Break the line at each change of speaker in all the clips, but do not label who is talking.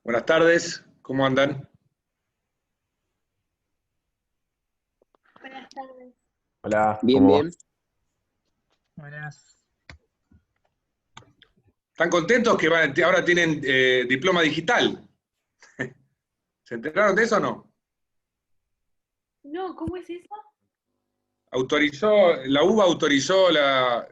Buenas tardes, ¿cómo andan?
Buenas tardes.
Hola,
Bien,
¿cómo
bien.
va?
Buenas.
¿Están contentos que ahora tienen diploma digital? ¿Se enteraron de eso o no?
No, ¿cómo es eso?
La UBA autorizó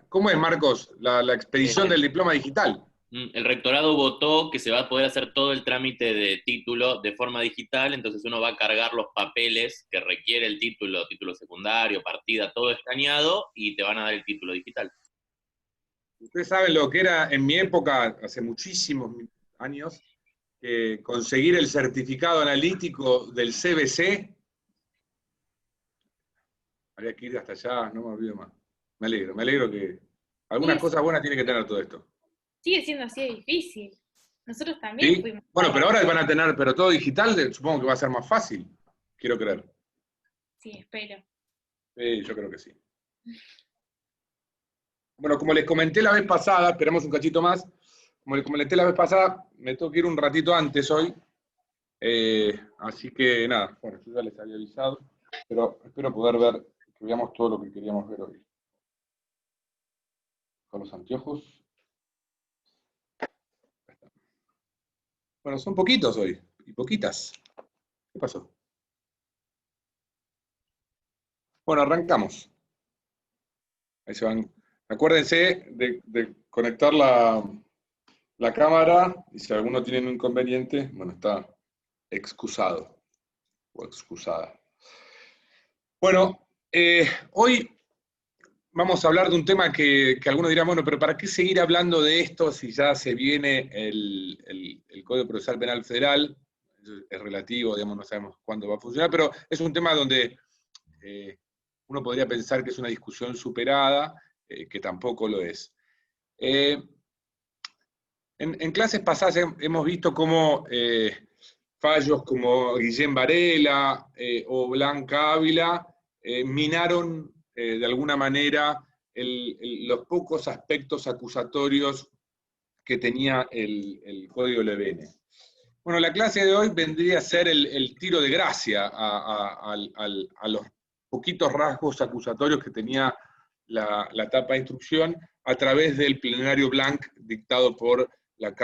¿cómo es, Marcos? La expedición del
El,
diploma digital.
el rectorado votó que se va a poder hacer todo el trámite de título de forma digital, entonces uno va a cargar los papeles que requiere el título secundario, partida, todo escaneado, y te van a dar el título digital.
Ustedes saben lo que era en mi época, hace muchísimos años, conseguir el certificado analítico del CBC. Habría que ir hasta allá, no me olvido más. Me alegro que algunas cosas buenas tiene que tener todo esto.
Sigue siendo así de difícil. Nosotros también
¿Sí?
fuimos.
Bueno, pero ahora van a tener, pero todo digital, supongo que va a ser más fácil, quiero creer.
Sí, espero.
Yo creo que sí. Bueno, como les comenté la vez pasada, esperamos un cachito más, como les comenté la vez pasada, me tengo que ir un ratito antes hoy, así que nada, bueno, yo ya les había avisado, pero espero poder ver, que veamos todo lo que queríamos ver hoy. Con los anteojos. Bueno, son poquitos hoy, y poquitas. ¿Qué pasó? Bueno, arrancamos. Ahí se van. Acuérdense de conectar la cámara, y si alguno tiene un inconveniente, bueno, está excusado o excusada. Bueno, hoy vamos a hablar de un tema que algunos dirán, bueno, pero ¿para qué seguir hablando de esto si ya se viene el Código Procesal Penal Federal? Es relativo, digamos, no sabemos cuándo va a funcionar, pero es un tema donde uno podría pensar que es una discusión superada, que tampoco lo es. En clases pasadas hemos visto cómo fallos como Guillén Varela o Blanca Ávila minaron de alguna manera los pocos aspectos acusatorios que tenía el Código Levene. Bueno, la clase de hoy vendría a ser el tiro de gracia a los poquitos rasgos acusatorios que tenía la etapa de instrucción a través del plenario Blanc dictado por la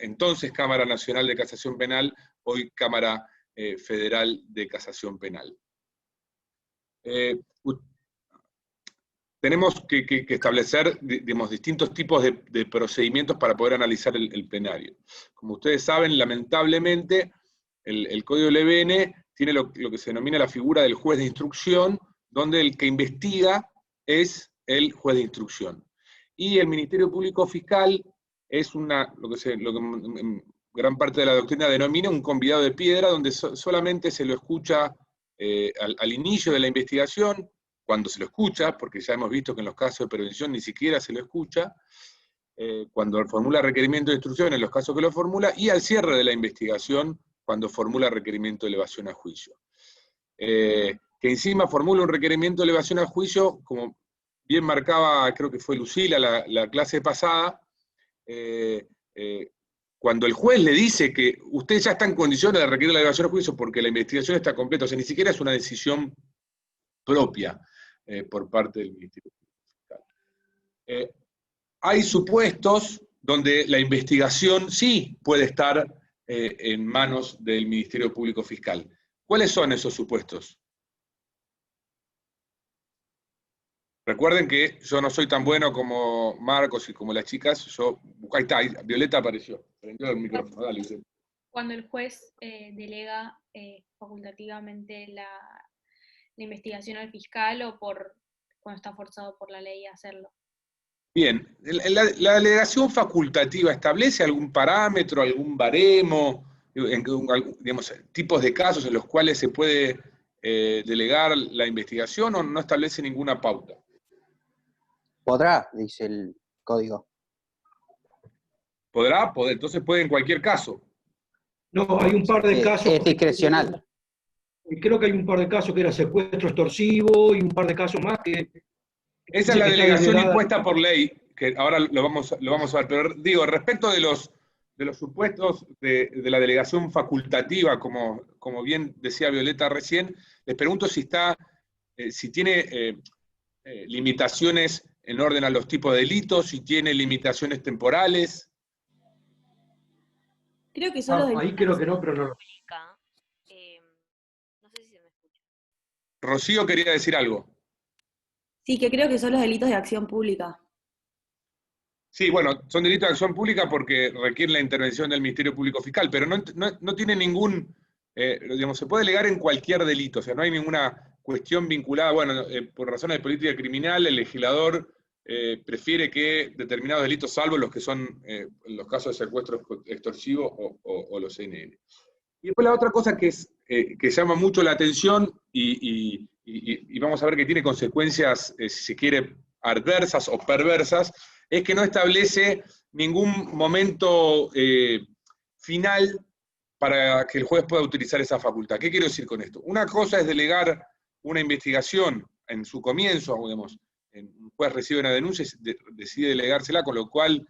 entonces Cámara Nacional de Casación Penal, hoy Cámara Federal de Casación Penal. Tenemos que establecer, digamos, distintos tipos de procedimientos para poder analizar el plenario. Como ustedes saben, lamentablemente, el Código Levene tiene lo que se denomina la figura del juez de instrucción, donde el que investiga es el juez de instrucción. Y el Ministerio Público Fiscal es lo que en gran parte de la doctrina denomina un convidado de piedra, donde solamente se lo escucha al inicio de la investigación, cuando se lo escucha, porque ya hemos visto que en los casos de prevención ni siquiera se lo escucha, cuando formula requerimiento de instrucción en los casos que lo formula, y al cierre de la investigación, cuando formula requerimiento de elevación a juicio. Que encima formula un requerimiento de elevación a juicio, como bien marcaba, creo que fue Lucila la clase pasada, cuando el juez le dice que usted ya está en condiciones de requerir la elevación a juicio porque la investigación está completa, o sea, ni siquiera es una decisión propia por parte del Ministerio Público Fiscal. Hay supuestos donde la investigación sí puede estar en manos del Ministerio Público Fiscal. ¿Cuáles son esos supuestos? Recuerden que yo no soy tan bueno como Marcos y como las chicas. Ahí está, Violeta apareció. Prendió el micrófono, dale, Violeta.
Cuando el juez delega facultativamente la investigación al fiscal o cuando está forzado por la ley a hacerlo.
Bien, la delegación facultativa establece algún parámetro, algún baremo, digamos, tipos de casos en los cuales se puede delegar la investigación, o no establece ninguna pauta.
Podrá, dice el código.
¿Podrá? Entonces puede en cualquier caso.
No, hay un par de casos.
Es discrecional.
Creo que hay un par de casos que era secuestro extorsivo y un par de casos más que...
Esa es la delegación impuesta por ley, que ahora lo vamos a ver. Pero digo, respecto de los supuestos de la delegación facultativa, como bien decía Violeta recién, les pregunto si tiene limitaciones en orden a los tipos de delitos, si tiene limitaciones temporales.
Creo que son los
Ahí creo que no, pero no.
pública. No sé si se me escucha.
Rocío quería decir algo.
Sí, que creo que son los delitos de acción pública.
Sí, bueno, son delitos de acción pública porque requieren la intervención del Ministerio Público Fiscal, pero no tiene ningún, digamos, se puede delegar en cualquier delito, o sea, no hay ninguna cuestión vinculada, bueno, por razones de política criminal, el legislador prefiere que determinados delitos, salvo los que son los casos de secuestro extorsivo o los CNN. Y después la otra cosa que llama mucho la atención y vamos a ver que tiene consecuencias, si se quiere, adversas o perversas, es que no establece ningún momento final para que el juez pueda utilizar esa facultad. ¿Qué quiero decir con esto? Una cosa es delegar una investigación en su comienzo, digamos, un juez recibe una denuncia y decide delegársela, con lo cual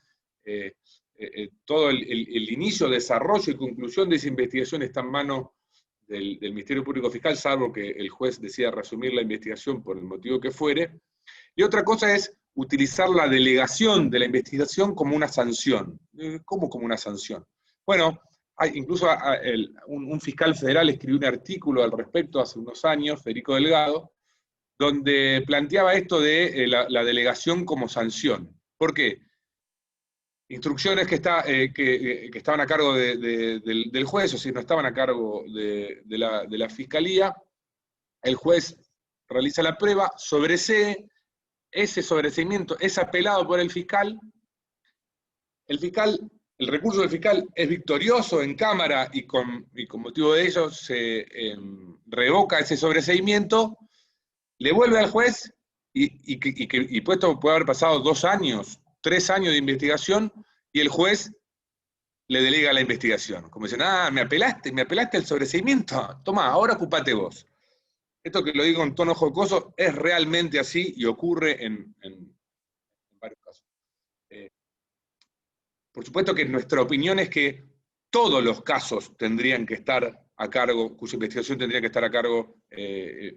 todo el inicio, desarrollo y conclusión de esa investigación está en manos del Ministerio Público Fiscal, salvo que el juez decida resumir la investigación por el motivo que fuere. Y otra cosa es utilizar la delegación de la investigación como una sanción. ¿Cómo como una sanción? Bueno, incluso un fiscal federal escribió un artículo al respecto hace unos años, Federico Delgado, donde planteaba esto de la delegación como sanción. ¿Por qué? Instrucciones que estaban a cargo del juez, o si no estaban a cargo de la fiscalía, el juez realiza la prueba, sobresee, ese sobreseimiento es apelado por el fiscal, el recurso del fiscal es victorioso en cámara y con motivo de ello se revoca ese sobreseimiento, le vuelve al juez y puesto puede haber pasado 2 años, 3 años de investigación y el juez le delega la investigación. Como dicen, me apelaste el sobreseimiento, toma, ahora ocupate vos. Esto que lo digo en tono jocoso es realmente así y ocurre en varios casos. Por supuesto que nuestra opinión es que todos los casos tendrían que estar a cargo, cuya investigación tendría que estar a cargo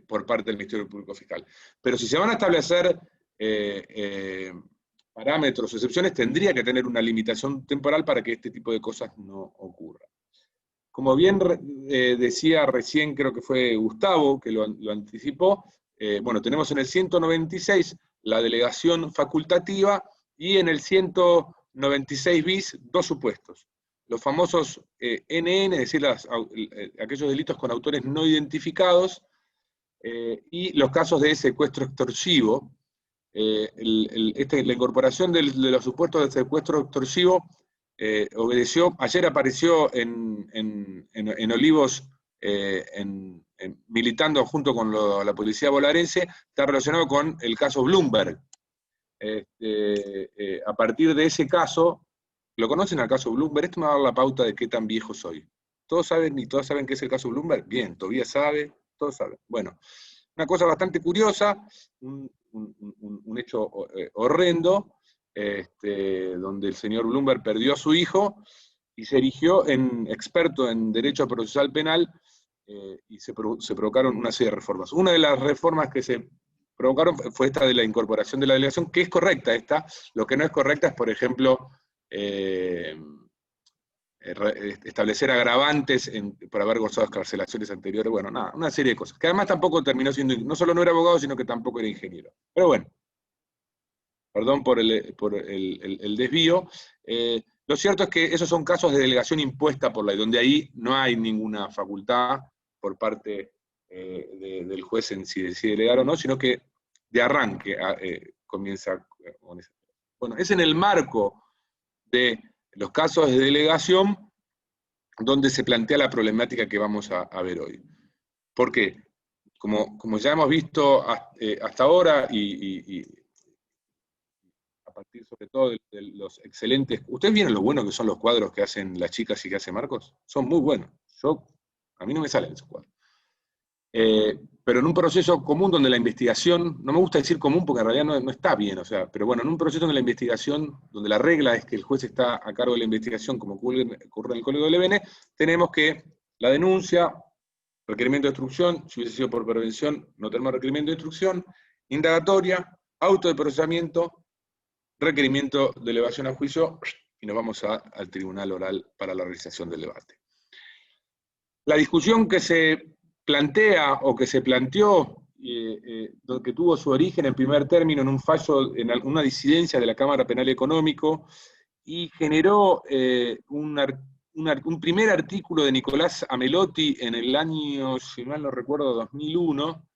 por parte del Ministerio Público Fiscal. Pero si se van a establecer parámetros o excepciones, tendría que tener una limitación temporal para que este tipo de cosas no ocurran. Como bien decía recién, creo que fue Gustavo que lo anticipó, bueno, tenemos en el 196 la delegación facultativa y en el 196 bis 2 supuestos. Los famosos NN, es decir, aquellos delitos con autores no identificados, y los casos de secuestro extorsivo. La incorporación de los supuestos de secuestro extorsivo obedeció, ayer apareció en Olivos, militando junto con la policía bonaerense, está relacionado con el caso Bloomberg. A partir de ese caso, ¿lo conocen al caso Bloomberg? Esto me va a dar la pauta de qué tan viejo soy. ¿Todos saben y todas saben qué es el caso Bloomberg? Bien, Tobías sabe, todos saben. Bueno, una cosa bastante curiosa, un hecho horrendo, donde el señor Bloomberg perdió a su hijo y se erigió en experto en derecho procesal penal y se provocaron una serie de reformas. Una de las reformas que se provocaron fue esta de la incorporación de la delegación, que es correcta esta. Lo que no es correcta es, por ejemplo, establecer agravantes por haber gozado escarcelaciones anteriores, bueno, nada, una serie de cosas. Que además tampoco terminó siendo, no solo no era abogado, sino que tampoco era ingeniero. Pero bueno, perdón por el desvío. Lo cierto es que esos son casos de delegación impuesta por ley, donde ahí no hay ninguna facultad por parte del juez en si decide delegar o no, sino que de arranque comienza con eso. Bueno, es en el marco de los casos de delegación donde se plantea la problemática que vamos a ver hoy. ¿Por qué? Como ya hemos visto hasta ahora, y a partir sobre todo de los excelentes... ¿Ustedes vieron lo bueno que son los cuadros que hacen las chicas y que hace Marcos? Son muy buenos. A mí no me salen esos cuadros. pero en un proceso común donde la investigación, no me gusta decir común porque en realidad no está bien, o sea, pero bueno, en un proceso donde la investigación, donde la regla es que el juez está a cargo de la investigación, como ocurre en el Código del EBN, tenemos que la denuncia, requerimiento de instrucción, si hubiese sido por prevención, no tenemos requerimiento de instrucción, indagatoria, auto de procesamiento, requerimiento de elevación a juicio, y nos vamos al tribunal oral para la realización del debate. La discusión que se plantea o que se planteó, que tuvo su origen en primer término en un fallo, en una disidencia de la Cámara Penal Económico, y generó un primer artículo de Nicolás Amelotti en el año, si mal no recuerdo, 2001,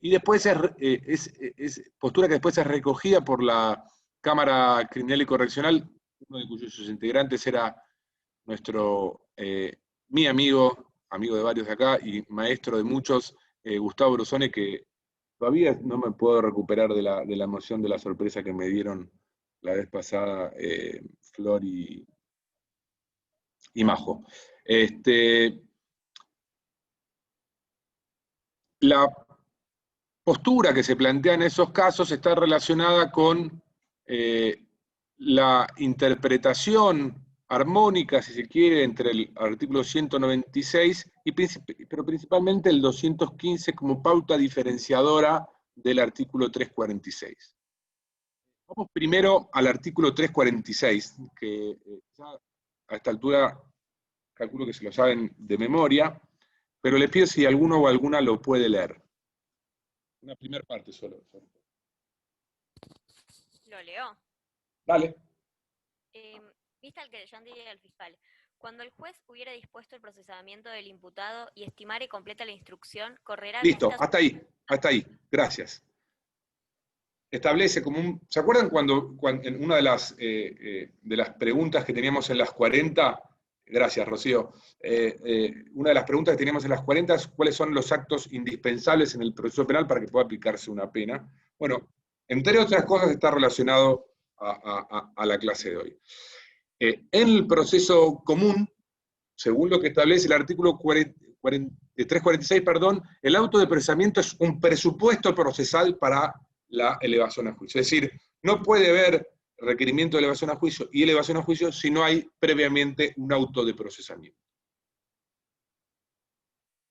y después es postura que después es recogida por la Cámara Criminal y Correccional, uno de cuyos integrantes era mi amigo de varios de acá y maestro de muchos, Gustavo Brusone, que todavía no me puedo recuperar de la emoción, de la sorpresa que me dieron la vez pasada Flor y Majo. La postura que se plantea en esos casos está relacionada con la interpretación armónica, si se quiere, entre el artículo 196, pero principalmente el 215 como pauta diferenciadora del artículo 346. Vamos primero al artículo 346, que ya a esta altura calculo que se lo saben de memoria, pero les pido si alguno o alguna lo puede leer. Una primera parte solo.
Lo leo.
Dale.
Vista al querellante y al fiscal. Cuando el juez hubiera dispuesto el procesamiento del imputado y estimare completa la instrucción, correrá...
Listo, hasta ahí. Gracias. Establece como un... ¿Se acuerdan cuando en una de las preguntas que teníamos en las 40... Gracias, Rocío. Una de las preguntas que teníamos en las 40 es cuáles son los actos indispensables en el proceso penal para que pueda aplicarse una pena. Bueno, entre otras cosas está relacionado a la clase de hoy. En el proceso común, según lo que establece el artículo 346, el auto de procesamiento es un presupuesto procesal para la elevación a juicio. Es decir, no puede haber requerimiento de elevación a juicio y elevación a juicio si no hay previamente un auto de procesamiento.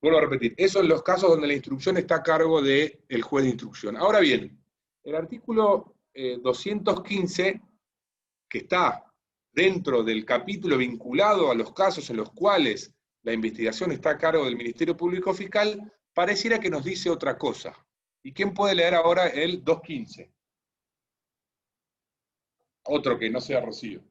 Vuelvo a repetir, eso en los casos donde la instrucción está a cargo del juez de instrucción. Ahora bien, el artículo 215, que está dentro del capítulo vinculado a los casos en los cuales la investigación está a cargo del Ministerio Público Fiscal, pareciera que nos dice otra cosa. ¿Y quién puede leer ahora el 215? Otro que no sea Rocío.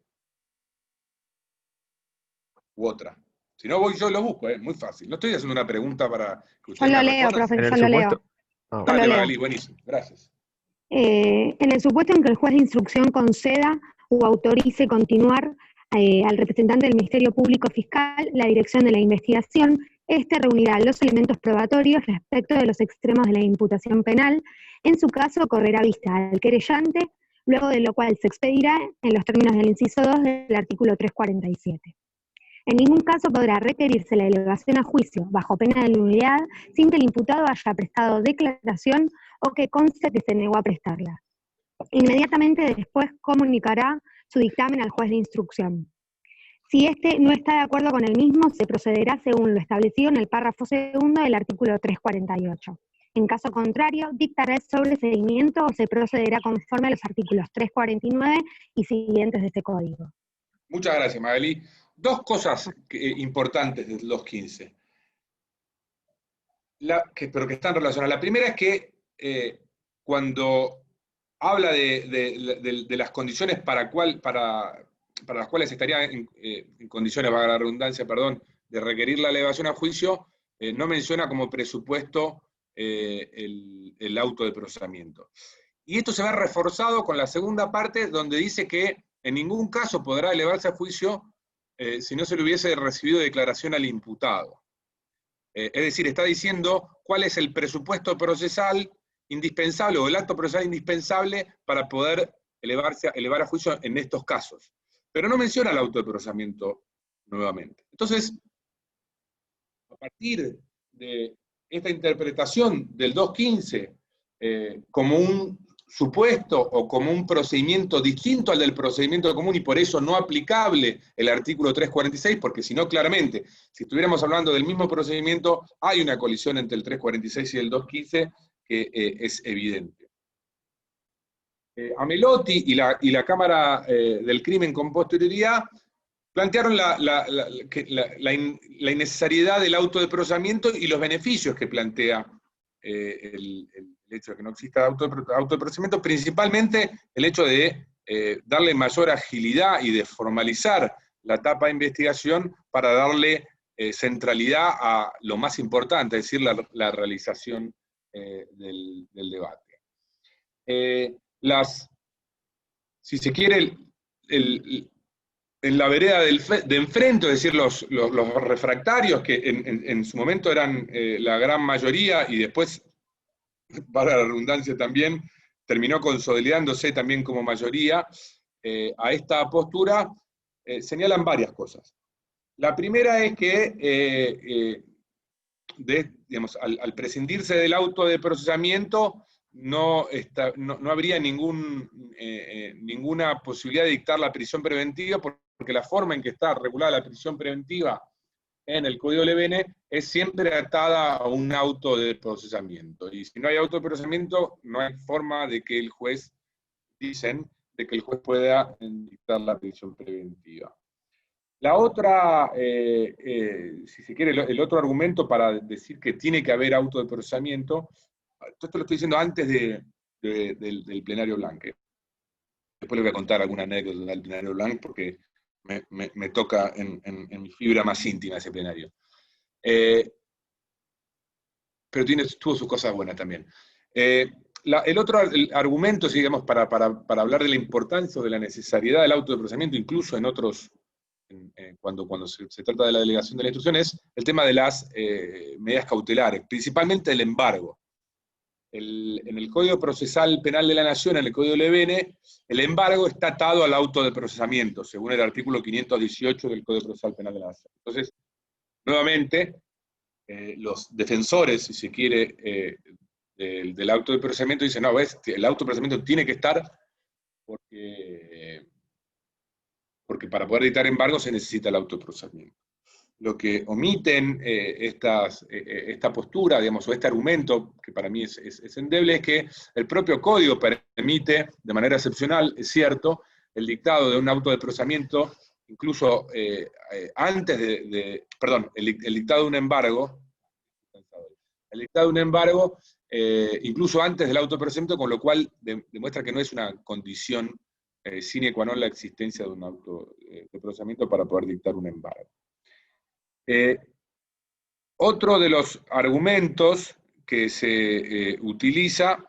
U otra. Si no voy yo lo busco, muy fácil. No estoy haciendo una pregunta para que ustedes
Yo lo
me
leo,
respondan.
profe, yo lo leo.
Dale, Magali, buenísimo. Gracias.
En el supuesto en que el juez de instrucción conceda o autorice continuar al representante del Ministerio Público Fiscal la dirección de la investigación, este reunirá los elementos probatorios respecto de los extremos de la imputación penal. En su caso, correrá vista al querellante, luego de lo cual se expedirá en los términos del inciso 2 del artículo 347. En ningún caso podrá requerirse la elevación a juicio bajo pena de nulidad sin que el imputado haya prestado declaración o que conste que se negó a prestarla. Inmediatamente después comunicará su dictamen al juez de instrucción. Si éste no está de acuerdo con el mismo, se procederá según lo establecido en el párrafo segundo del artículo 348. En caso contrario, dictará el sobreseimiento o se procederá conforme a los artículos 349 y siguientes de este código.
Muchas gracias, Magali. Dos cosas importantes del 215, pero que están relacionadas. La primera es que cuando habla de las condiciones para las cuales estaría en condiciones, valga la redundancia, de requerir la elevación a juicio, no menciona como presupuesto el auto de procesamiento. Y esto se ve reforzado con la segunda parte, donde dice que en ningún caso podrá elevarse a juicio si no se le hubiese recibido declaración al imputado. Es decir, está diciendo cuál es el presupuesto procesal indispensable, o el acto procesal indispensable para poder elevar a juicio en estos casos. Pero no menciona el auto de procesamiento nuevamente. Entonces, a partir de esta interpretación del 215 como un supuesto o como un procedimiento distinto al del procedimiento común y por eso no aplicable el artículo 346, porque si no, claramente, si estuviéramos hablando del mismo procedimiento, hay una colisión entre el 346 y el 215 que es evidente. Amelotti y la Cámara del Crimen con posterioridad plantearon la innecesariedad del auto de procesamiento y los beneficios que plantea el hecho de que no exista auto de procesamiento, principalmente el hecho de darle mayor agilidad y de formalizar la etapa de investigación para darle centralidad a lo más importante, es decir, la realización del debate. Si se quiere, en la vereda de enfrente, es decir, los refractarios, que en su momento eran la gran mayoría, y después, para la redundancia también, terminó consolidándose también como mayoría, a esta postura, señalan varias cosas. La primera es que, digamos, al prescindirse del auto de procesamiento, no habría ninguna posibilidad de dictar la prisión preventiva, porque la forma en que está regulada la prisión preventiva en el Código LBN es siempre atada a un auto de procesamiento. Y si no hay auto de procesamiento, no hay forma de que el juez, dicen, de que el juez pueda dictar la prisión preventiva. La otra, si se quiere, el otro argumento para decir que tiene que haber auto de procesamiento, esto lo estoy diciendo antes del plenario Blanc. Después les voy a contar alguna anécdota del plenario Blanc, porque me toca en mi fibra más íntima ese plenario. Pero tuvo sus cosas buenas también. El otro argumento, digamos, para hablar de la importancia o de la necesariedad del auto de procesamiento, incluso en otros, cuando se trata de la delegación de la instrucción, es el tema de las medidas cautelares, principalmente el embargo. En el Código Procesal Penal de la Nación, en el Código LBN, el embargo está atado al auto de procesamiento, según el artículo 518 del Código Procesal Penal de la Nación. Entonces, nuevamente, los defensores, si se quiere, del auto de procesamiento dicen, no, ves, el auto de procesamiento tiene que estar porque para poder dictar embargo se necesita el auto de procesamiento. Lo que omiten esta postura, digamos, o este argumento, que para mí es endeble, es que el propio código permite, de manera excepcional, es cierto, el dictado de un auto de procesamiento, incluso antes el dictado de un embargo, incluso antes del auto de procesamiento, con lo cual demuestra que no es una condición sine qua non la existencia de un auto de procesamiento para poder dictar un embargo. Otro de los argumentos que se utiliza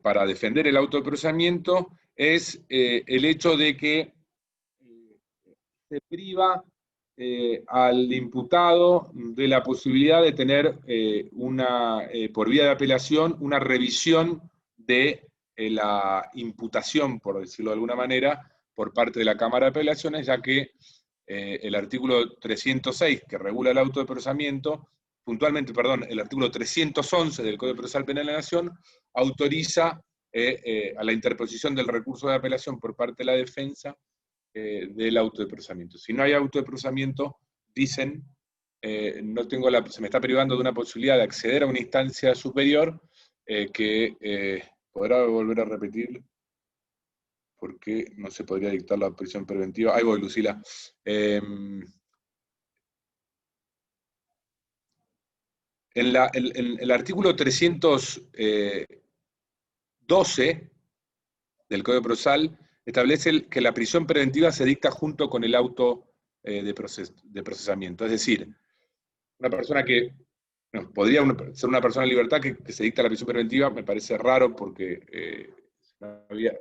para defender el auto de procesamiento es el hecho de que se priva al imputado de la posibilidad de tener por vía de apelación una revisión de la imputación, por decirlo de alguna manera, por parte de la Cámara de Apelaciones, ya que el artículo 306, que regula el auto de procesamiento, puntualmente, el artículo 311 del Código Procesal Penal de la Nación, autoriza a la interposición del recurso de apelación por parte de la defensa del auto de procesamiento. Si no hay auto de procesamiento, dicen, se me está privando de una posibilidad de acceder a una instancia superior que podrá volver a repetir, porque no se podría dictar la prisión preventiva. Ahí voy, Lucila. En el artículo 312 del Código Procesal establece que la prisión preventiva se dicta junto con el auto de procesamiento. Es decir, una persona que podría ser una persona en libertad que se dicta la prisión preventiva, me parece raro porque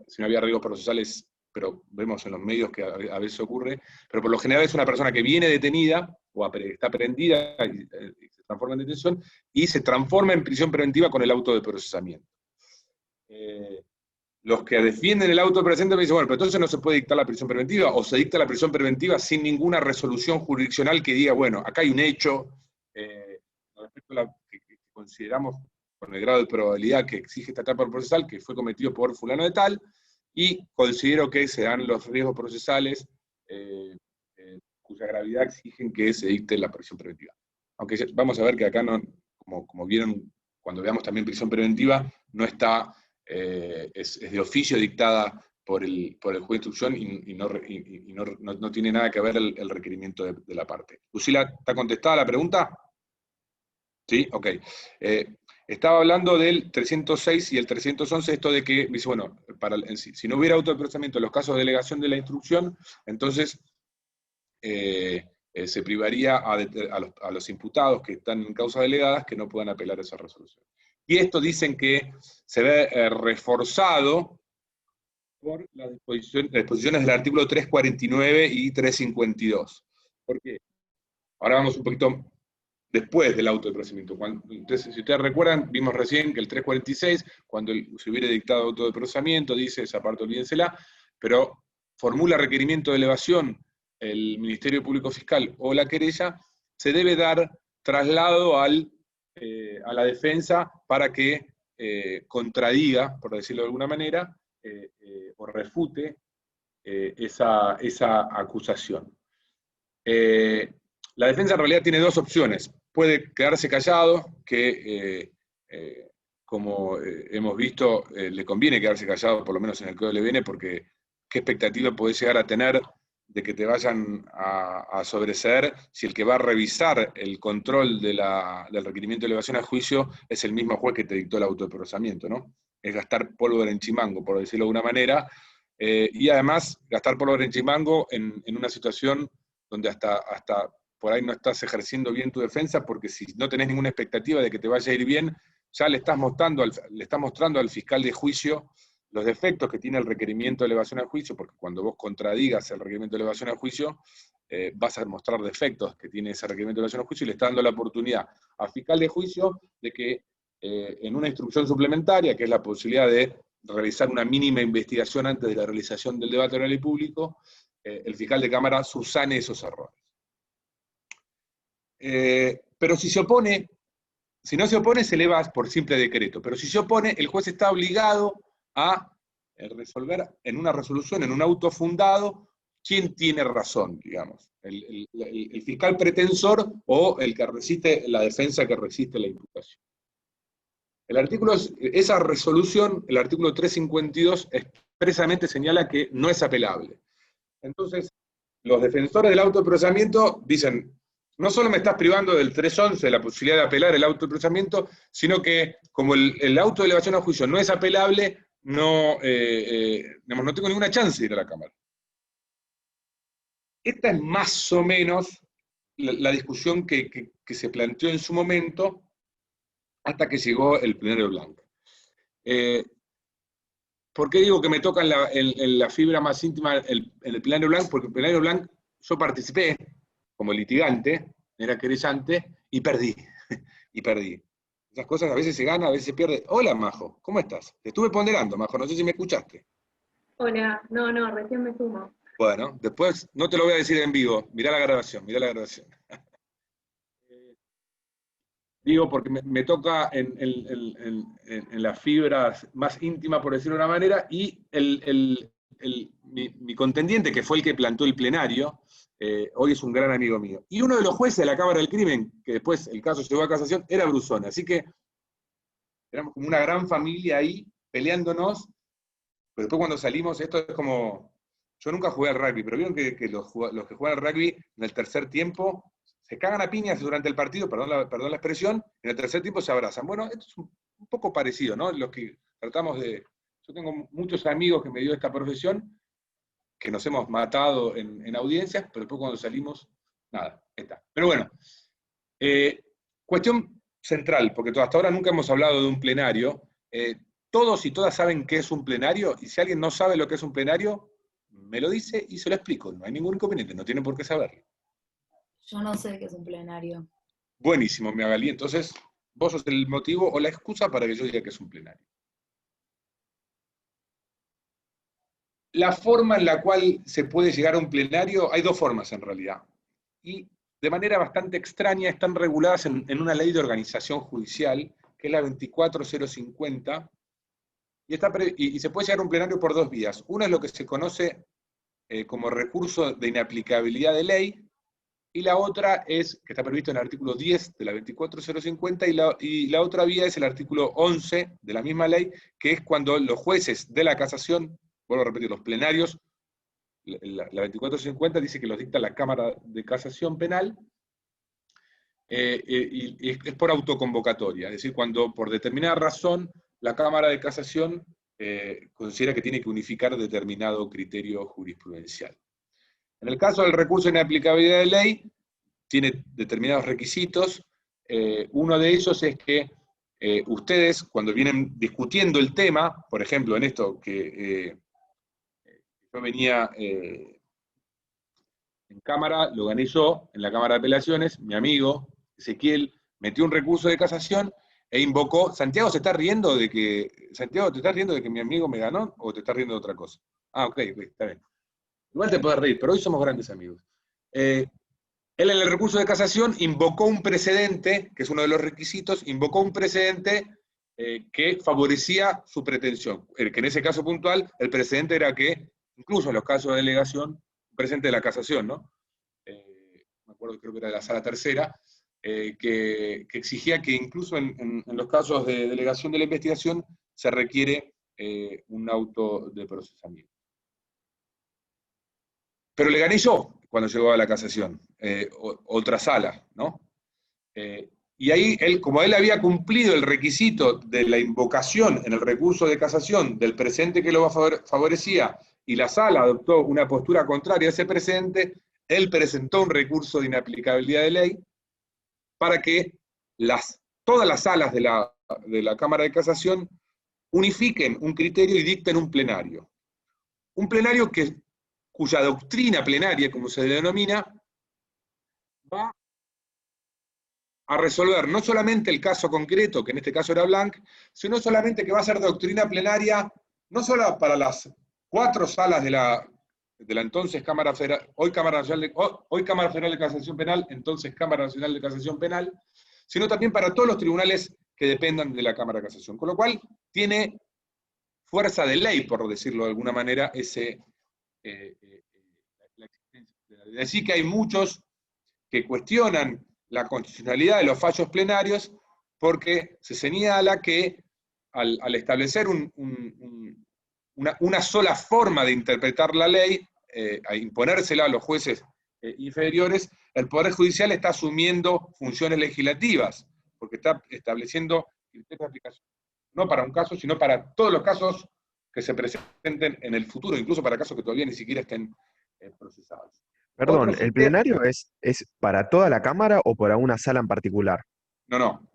si no había riesgos procesales, pero vemos en los medios que a veces ocurre, pero por lo general es una persona que viene detenida, o está prendida, y se transforma en detención, y se transforma en prisión preventiva con el auto de procesamiento. Los que defienden el auto de procesamiento me dicen, bueno, pero entonces no se puede dictar la prisión preventiva, o se dicta la prisión preventiva sin ninguna resolución jurisdiccional que diga, bueno, acá hay un hecho que consideramos con el grado de probabilidad que exige esta etapa procesal, que fue cometido por fulano de tal, y considero que se dan los riesgos procesales cuya gravedad exigen que se dicte la prisión preventiva. Aunque vamos a ver que acá, no, como vieron, cuando veamos también prisión preventiva, no está, es de oficio dictada por el juez de instrucción y no tiene nada que ver el requerimiento de la parte. Lucila, ¿está contestada la pregunta? Sí, ok. Estaba hablando del 306 y el 311, esto de que, dice, bueno, si no hubiera autoprocesamiento en los casos de delegación de la instrucción, entonces se privaría a los imputados que están en causas delegadas que no puedan apelar esa resolución. Y esto dicen que se ve reforzado por las disposiciones del artículo 349 y 352. ¿Por qué? Ahora vamos un poquito después del auto de procesamiento. Entonces, si ustedes recuerdan, vimos recién que el 346, cuando se hubiera dictado auto de procesamiento, dice, esa parte olvídensela, pero formula requerimiento de elevación el Ministerio Público Fiscal o la querella, se debe dar traslado a la defensa para que contradiga, por decirlo de alguna manera, o refute esa acusación. La defensa en realidad tiene dos opciones. Puede quedarse callado, que como hemos visto, le conviene quedarse callado, por lo menos en el Código LBN, porque qué expectativa podés llegar a tener de que te vayan a sobreseer si el que va a revisar el control del requerimiento de elevación a juicio es el mismo juez que te dictó el auto de procesamiento, ¿no? Es gastar pólvora en chimango, por decirlo de alguna manera, y además gastar pólvora en chimango en una situación donde hasta por ahí no estás ejerciendo bien tu defensa, porque si no tenés ninguna expectativa de que te vaya a ir bien, ya le estás mostrando al fiscal de juicio los defectos que tiene el requerimiento de elevación a juicio, porque cuando vos contradigas el requerimiento de elevación a juicio, vas a mostrar defectos que tiene ese requerimiento de elevación a juicio, y le está dando la oportunidad al fiscal de juicio de que en una instrucción suplementaria, que es la posibilidad de realizar una mínima investigación antes de la realización del debate oral y público, el fiscal de Cámara subsane esos errores. Pero si se opone, si no se opone, se eleva por simple decreto, pero si se opone, el juez está obligado a resolver en una resolución, en un auto fundado, quién tiene razón, digamos, el fiscal pretensor o el que resiste, la defensa que resiste la imputación. Esa resolución, el artículo 352, expresamente señala que no es apelable. Entonces, los defensores del auto de procesamiento dicen, no solo me estás privando del 311 de la posibilidad de apelar el auto de procesamiento, sino que como el auto de elevación a juicio no es apelable, no tengo ninguna chance de ir a la Cámara. Esta es más o menos la discusión que se planteó en su momento hasta que llegó el plenario blanco. ¿Por qué digo que me toca en la fibra más íntima en el plenario blanco? Porque el plenario blanco yo participé como litigante, era querellante, y perdí. Y perdí. Esas cosas a veces se gana, a veces se pierde. Hola, Majo, ¿cómo estás? Te estuve ponderando, Majo, no sé si me escuchaste.
Hola, no, recién me sumo.
Bueno, después no te lo voy a decir en vivo, mirá la grabación, mirá la grabación. Digo porque me toca en la fibra más íntima, por decirlo de una manera, y mi contendiente, que fue el que plantó el plenario, hoy es un gran amigo mío. Y uno de los jueces de la Cámara del Crimen, que después el caso llegó a casación, era Brusone. Así que éramos como una gran familia ahí, peleándonos, pero después cuando salimos, esto es como... Yo nunca jugué al rugby, pero vieron que los que juegan al rugby en el tercer tiempo se cagan a piñas durante el partido, perdón la expresión, y en el tercer tiempo se abrazan. Bueno, esto es un poco parecido, ¿no? Los que tratamos de... Yo tengo muchos amigos que me dio esta profesión, que nos hemos matado en audiencias, pero después cuando salimos, nada, está. Pero bueno, cuestión central, porque hasta ahora nunca hemos hablado de un plenario. Todos y todas saben qué es un plenario, y si alguien no sabe lo que es un plenario, me lo dice y se lo explico, no hay ningún inconveniente, no tienen por qué saberlo.
Yo no sé qué es un plenario.
Buenísimo, Magalí, entonces vos sos el motivo o la excusa para que yo diga que es un plenario. La forma en la cual se puede llegar a un plenario, hay dos formas en realidad. Y de manera bastante extraña, están reguladas en una ley de organización judicial, que es la 24050, y se puede llegar a un plenario por dos vías. Una es lo que se conoce como recurso de inaplicabilidad de ley, y la otra es, que está previsto en el artículo 10 de la 24050, y la otra vía es el artículo 11 de la misma ley, que es cuando los jueces de la casación, vuelvo a repetir, los plenarios, la 24050 dice que los dicta la Cámara de Casación Penal, y es por autoconvocatoria, es decir, cuando por determinada razón la Cámara de Casación considera que tiene que unificar determinado criterio jurisprudencial. En el caso del recurso de inaplicabilidad de ley, tiene determinados requisitos. Uno de ellos es que ustedes, cuando vienen discutiendo el tema, por ejemplo, en esto que yo venía en Cámara, lo gané yo, en la Cámara de Apelaciones, mi amigo Ezequiel metió un recurso de casación e invocó. Santiago, ¿se está riendo de que, Santiago, te estás riendo de que mi amigo me ganó o te estás riendo de otra cosa? Ah, ok, está bien. Igual te puedes reír, pero hoy somos grandes amigos. Él en el recurso de casación invocó un precedente, que es uno de los requisitos, invocó un precedente que favorecía su pretensión. Que en ese caso puntual, el precedente era que, incluso en los casos de delegación, precedente de la casación, ¿no? Me acuerdo, creo que era de la Sala Tercera, que exigía que incluso en los casos de delegación de la investigación se requiere un auto de procesamiento. Pero le gané yo cuando llegó a la casación, otra sala, ¿no? Y ahí, como él había cumplido el requisito de la invocación en el recurso de casación del precedente que lo favorecía, y la sala adoptó una postura contraria a ese precedente, él presentó un recurso de inaplicabilidad de ley para que todas las salas de la Cámara de Casación unifiquen un criterio y dicten un plenario. Un plenario cuya doctrina plenaria, como se denomina, va a resolver no solamente el caso concreto, que en este caso era Blanc, sino solamente que va a ser doctrina plenaria, no solo para las 4 salas de la entonces Cámara Federal, hoy Cámara Federal de Casación Penal, entonces Cámara Nacional de Casación Penal, sino también para todos los tribunales que dependan de la Cámara de Casación. Con lo cual, tiene fuerza de ley, por decirlo de alguna manera, la existencia de la ley. Así que hay muchos que cuestionan la constitucionalidad de los fallos plenarios porque se señala que al establecer una sola forma de interpretar la ley, a imponérsela a los jueces inferiores, el Poder Judicial está asumiendo funciones legislativas, porque está estableciendo criterios de aplicación, no para un caso, sino para todos los casos que se presenten en el futuro, incluso para casos que todavía ni siquiera estén procesados.
Perdón, ¿el plenario es para toda la Cámara o para una sala en particular?
No.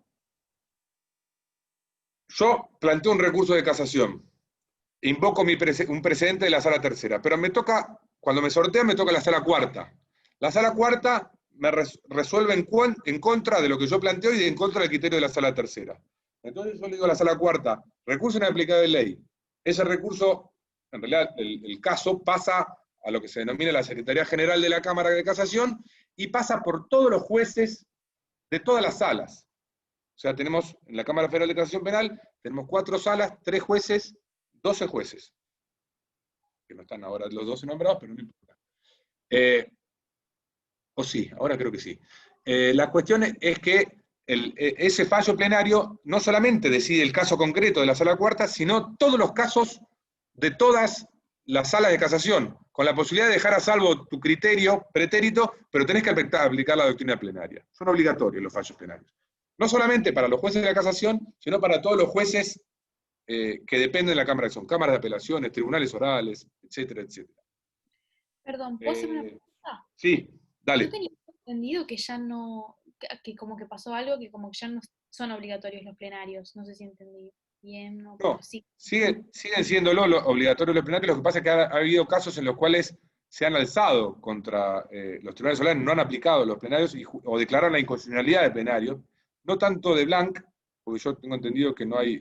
Yo planteo un recurso de casación, invoco un precedente de la Sala Tercera, pero cuando me sortean me toca la Sala Cuarta. La Sala Cuarta me resuelve en contra de lo que yo planteo y en contra del criterio de la Sala Tercera. Entonces yo le digo a la Sala Cuarta, recurso inaplicable de ley. Ese recurso, en realidad el caso pasa a lo que se denomina la Secretaría General de la Cámara de Casación y pasa por todos los jueces de todas las salas. O sea, tenemos en la Cámara Federal de Casación Penal, tenemos 4 salas, 3 jueces, 12 jueces. Que no están ahora los 12 nombrados, pero no importa. O sí, ahora creo que sí. La cuestión es que ese fallo plenario no solamente decide el caso concreto de la Sala Cuarta, sino todos los casos de todas las salas de casación, con la posibilidad de dejar a salvo tu criterio pretérito, pero tenés que aplicar la doctrina plenaria. Son obligatorios los fallos plenarios. No solamente para los jueces de la casación, sino para todos los jueces que dependen de la Cámara, que son cámaras de apelaciones, tribunales orales, etcétera, etcétera.
Perdón, ¿puedo hacer una pregunta?
Sí, dale.
Yo tenía entendido que ya no, que como que pasó algo, que como que ya no son obligatorios los plenarios. No sé si entendí bien o
no.
Sí.
Siguen siendo obligatorios los plenarios, lo que pasa es que ha habido casos en los cuales se han alzado contra los tribunales orales, no han aplicado los plenarios o declararon la inconstitucionalidad de plenarios, no tanto de Blanc, porque yo tengo entendido que no hay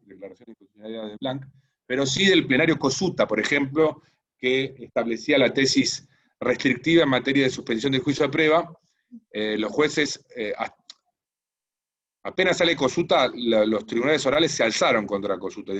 declaración de inconstitucionalidad de Blanc, pero sí del plenario Cosuta, por ejemplo, que establecía la tesis restrictiva en materia de suspensión del juicio de prueba, los jueces, apenas sale Cosuta, los tribunales orales se alzaron contra Cosuta,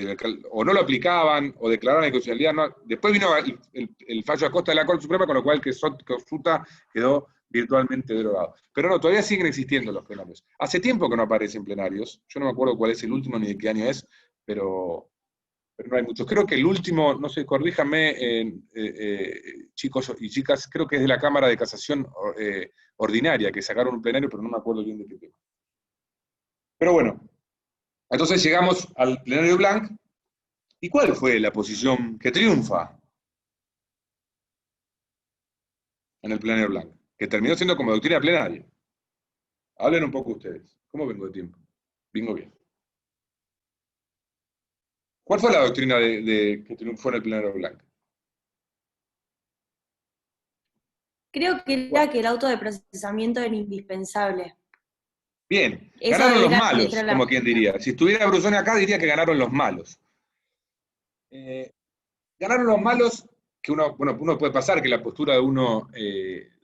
o no lo aplicaban, o declararon inconstitucionalidad. No. Después vino el fallo a costa de la Corte Suprema, con lo cual Cosuta quedó virtualmente derogado. Pero no, todavía siguen existiendo los plenarios. Hace tiempo que no aparecen plenarios, yo no me acuerdo cuál es el último ni de qué año es, pero no hay muchos. Creo que el último, no sé, corríjanme, chicos y chicas, creo que es de la Cámara de Casación ordinaria, que sacaron un plenario, pero no me acuerdo bien de qué tema. Pero bueno, entonces llegamos al plenario Blanc, ¿y cuál fue la posición que triunfa en el plenario Blanc? Que terminó siendo como doctrina plenaria. Hablen un poco ustedes. ¿Cómo vengo de tiempo? Vengo bien. ¿Cuál fue la doctrina que triunfó en el plenario Blanc?
Creo que era que el auto de procesamiento era indispensable.
Bien,
Eso
ganaron los
era
malos,
la
como quien diría. Si estuviera Brusoni acá, diría que ganaron los malos. Ganaron los malos, que uno puede pasar que la postura de uno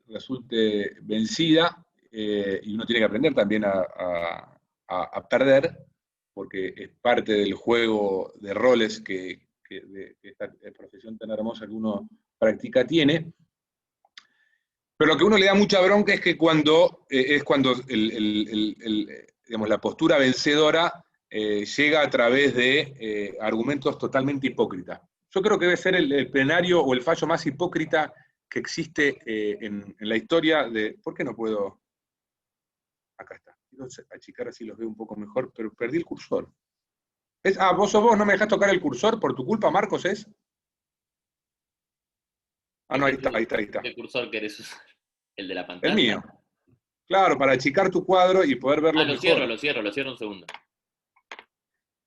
resulte vencida, y uno tiene que aprender también a perder, porque es parte del juego de roles que esta profesión tan hermosa que uno practica tiene. Pero lo que a uno le da mucha bronca es que cuando digamos, la postura vencedora llega a través de argumentos totalmente hipócritas. Yo creo que debe ser el plenario o el fallo más hipócrita que existe en la historia de... ¿Por qué no puedo? Acá está. Quiero achicar así los veo un poco mejor, pero perdí el cursor. ¿Vos sos vos? ¿No me dejás tocar el cursor? ¿Por tu culpa, Marcos, es? No, ahí está.
¿Qué cursor querés usar? ¿El de la pantalla?
El mío. Claro, para achicar tu cuadro y poder verlo mejor.
Lo cierro un segundo.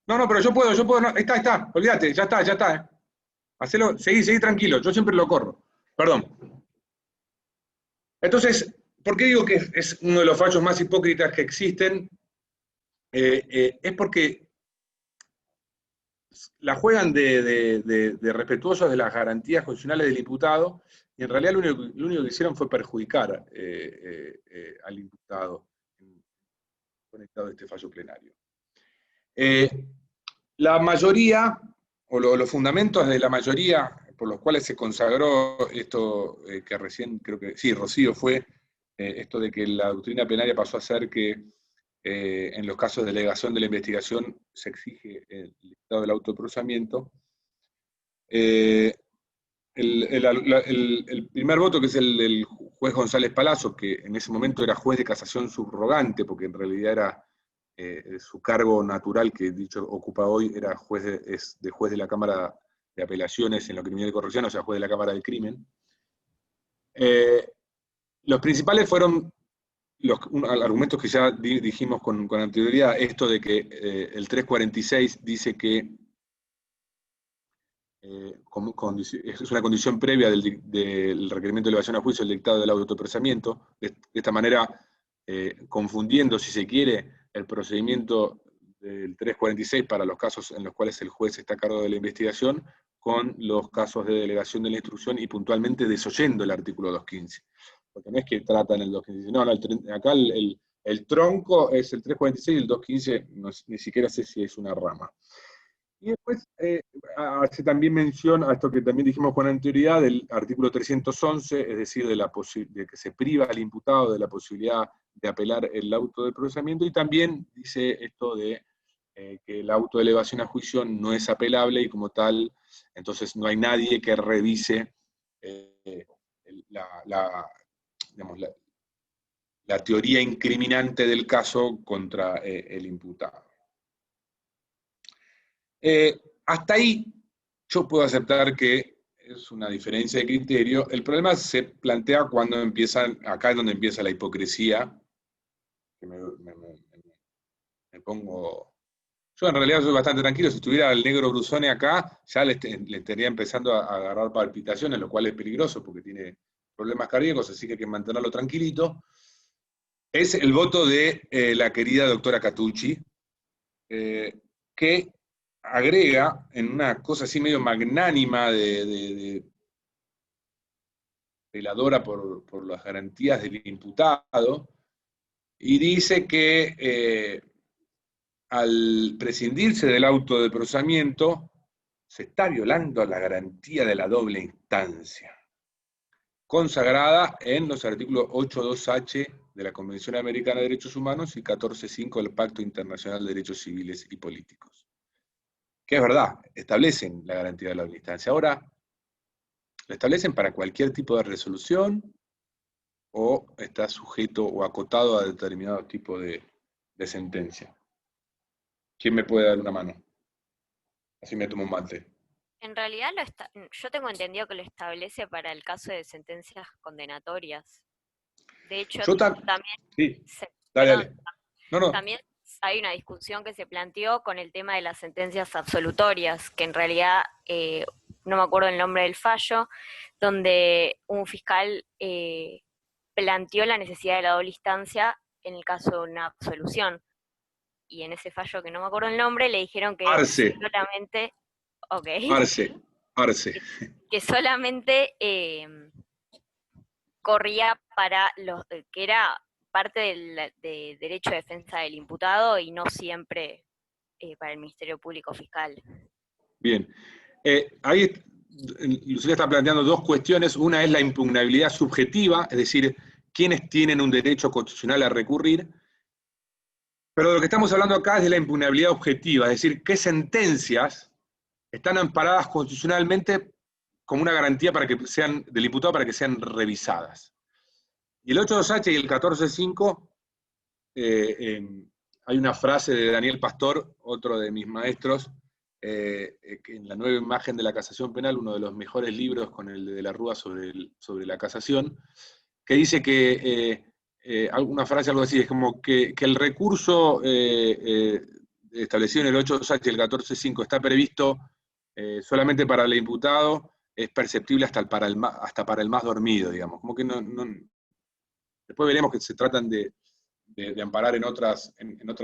No, pero yo puedo, no, está, olvídate, ya está. Hacelo, seguí tranquilo, yo siempre lo corro. Perdón. Entonces, ¿por qué digo que es uno de los fallos más hipócritas que existen? Es porque la juegan de respetuosos de las garantías constitucionales del imputado, y en realidad lo único que hicieron fue perjudicar al imputado conectado a este fallo plenario. La mayoría, o los fundamentos de la mayoría por los cuales se consagró esto que recién, creo que, sí, Rocío fue, esto de que la doctrina plenaria pasó a ser que en los casos de delegación de la investigación se exige el estado del autoprocesamiento. El primer voto, que es el del juez González Palazzo, que en ese momento era juez de casación subrogante, porque en realidad era su cargo natural, que dicho ocupa hoy, era juez de la Cámara de Apelaciones en lo criminal y corrupción, o sea, juez de la Cámara del Crimen. Los principales fueron los argumentos que ya dijimos con anterioridad, esto de que el 346 dice que es una condición previa del requerimiento de elevación a juicio el dictado del autoprocesamiento, de esta manera confundiendo, si se quiere, el procedimiento del 346 para los casos en los cuales el juez está a cargo de la investigación con los casos de delegación de la instrucción y puntualmente desoyendo el artículo 215. Porque no es que tratan el 215, no, acá el tronco es el 346 y el 215 ni siquiera sé si es una rama. Y después hace también mención a esto que también dijimos con anterioridad del artículo 311, es decir, de que se priva al imputado de la posibilidad de apelar el auto de procesamiento, y también dice esto de que el auto de elevación a juicio no es apelable y como tal, entonces no hay nadie que revise la teoría incriminante del caso contra el imputado. Hasta ahí yo puedo aceptar que es una diferencia de criterio. El problema se plantea cuando acá es donde empieza la hipocresía, que me pongo... Yo en realidad soy bastante tranquilo, si estuviera el negro Brusoni acá, ya le estaría empezando a agarrar palpitaciones, lo cual es peligroso porque tiene problemas cardíacos, así que hay que mantenerlo tranquilito. Es el voto de la querida doctora Catucci, que agrega en una cosa así medio magnánima de veladora por las garantías del imputado, y dice que al prescindirse del auto de procesamiento, se está violando la garantía de la doble instancia, consagrada en los artículos 8.2h de la Convención Americana de Derechos Humanos y 14.5 del Pacto Internacional de Derechos Civiles y Políticos. Que es verdad, establecen la garantía de la doble instancia. Ahora, ¿la establecen para cualquier tipo de resolución o está sujeto o acotado a determinado tipo de sentencia? ¿Quién me puede dar una mano? Así me tomo un mate.
En realidad yo tengo entendido que lo establece para el caso de sentencias condenatorias. De hecho,
Yo
también,
sí, dale. No.
También hay una discusión que se planteó con el tema de las sentencias absolutorias, que en realidad, no me acuerdo el nombre del fallo, donde un fiscal planteó la necesidad de la doble instancia en el caso de una absolución. Y en ese fallo, que no me acuerdo el nombre, le dijeron que
Arce.
solamente... Okay.
Arce.
Que solamente corría para los que era parte del derecho de defensa del imputado y no siempre para el Ministerio Público Fiscal.
Bien. Ahí Lucía está planteando dos cuestiones. Una es la impugnabilidad subjetiva, es decir, quiénes tienen un derecho constitucional a recurrir. Pero de lo que estamos hablando acá es de la impugnabilidad objetiva, es decir, qué sentencias están amparadas constitucionalmente como una garantía para que sean, del imputado para que sean revisadas. Y el 8.2h y el 14.5, hay una frase de Daniel Pastor, otro de mis maestros, que en La nueva imagen de la casación penal, uno de los mejores libros con el de la Rúa sobre la casación, que dice que, alguna frase algo así, es como que el recurso establecido en el 8.2h y el 14.5 está previsto solamente para el imputado, es perceptible hasta para el más dormido, digamos. Como que no. Después veremos que se tratan de amparar en otras